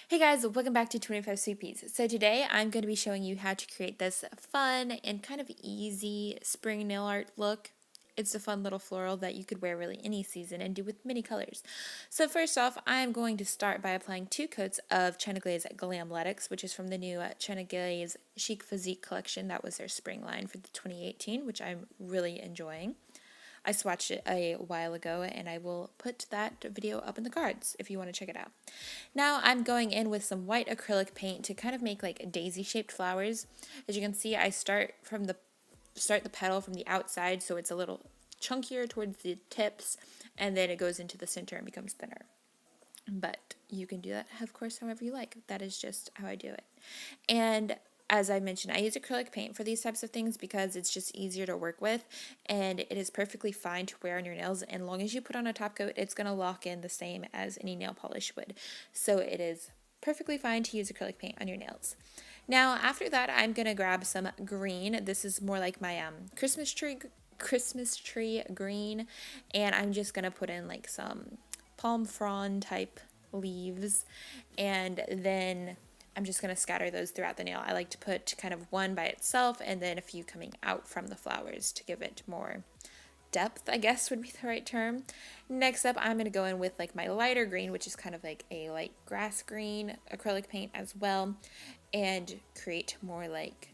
Hey guys, welcome back to 25 Sweetpeas. So today I'm going to be showing you how to create this fun and kind of easy spring nail art look. It's a fun little floral that you could wear really any season and do with many colors. So first off, I'm going to start by applying 2 coats of China Glaze Glamletics, which is from the new China Glaze Chic Physique collection. That was their spring line for the 2018, which I'm really enjoying. I swatched it a while ago, and I will put that video up in the cards if you want to check it out. Now I'm going in with some white acrylic paint to kind of make like daisy-shaped flowers. As you can see, I start the petal from the outside, so it's a little chunkier towards the tips, and then it goes into the center and becomes thinner. But you can do that, of course, however you like. That is just how I do it. And as I mentioned, I use acrylic paint for these types of things because it's just easier to work with, and it is perfectly fine to wear on your nails. And as long as you put on a top coat, it's going to lock in the same as any nail polish would. So it is perfectly fine to use acrylic paint on your nails. Now, after that, I'm going to grab some green. This is more like my Christmas tree green, and I'm just going to put in like some palm frond type leaves, and then I'm just going to scatter those throughout the nail. I like to put kind of one by itself and then a few coming out from the flowers to give it more depth, I guess would be the right term. Next up, I'm going to go in with like my lighter green, which is kind of like a light grass green acrylic paint as well, and create more like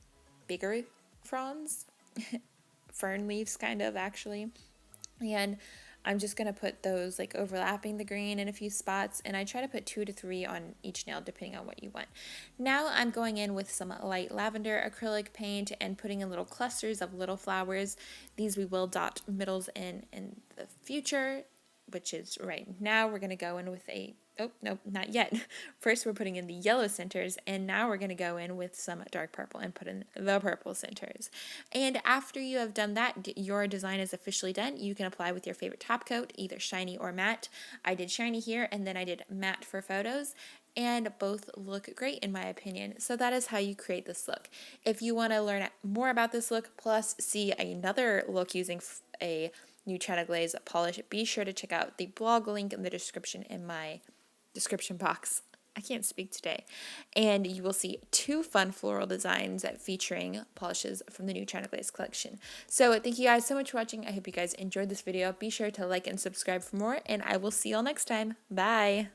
bigger fronds, fern leaves kind of actually. And I'm just going to put those like overlapping the green in a few spots, and I try to put 2 to 3 on each nail depending on what you want. Now I'm going in with some light lavender acrylic paint and putting in little clusters of little flowers. These we will dot middles in the future, which is right now. We're going to go in with oh, no, not yet. First, we're putting in the yellow centers, and now we're going to go in with some dark purple and put in the purple centers. And after you have done that, your design is officially done. You can apply with your favorite top coat, either shiny or matte. I did shiny here, and then I did matte for photos, and both look great in my opinion. So that is how you create this look. If you want to learn more about this look, plus see another look using a new China Glaze polish, be sure to check out the blog link in the description in my description box. I can't speak today. And you will see 2 fun floral designs featuring polishes from the new China Glaze collection. So thank you guys so much for watching. I hope you guys enjoyed this video. Be sure to like and subscribe for more, and I will see y'all next time. Bye!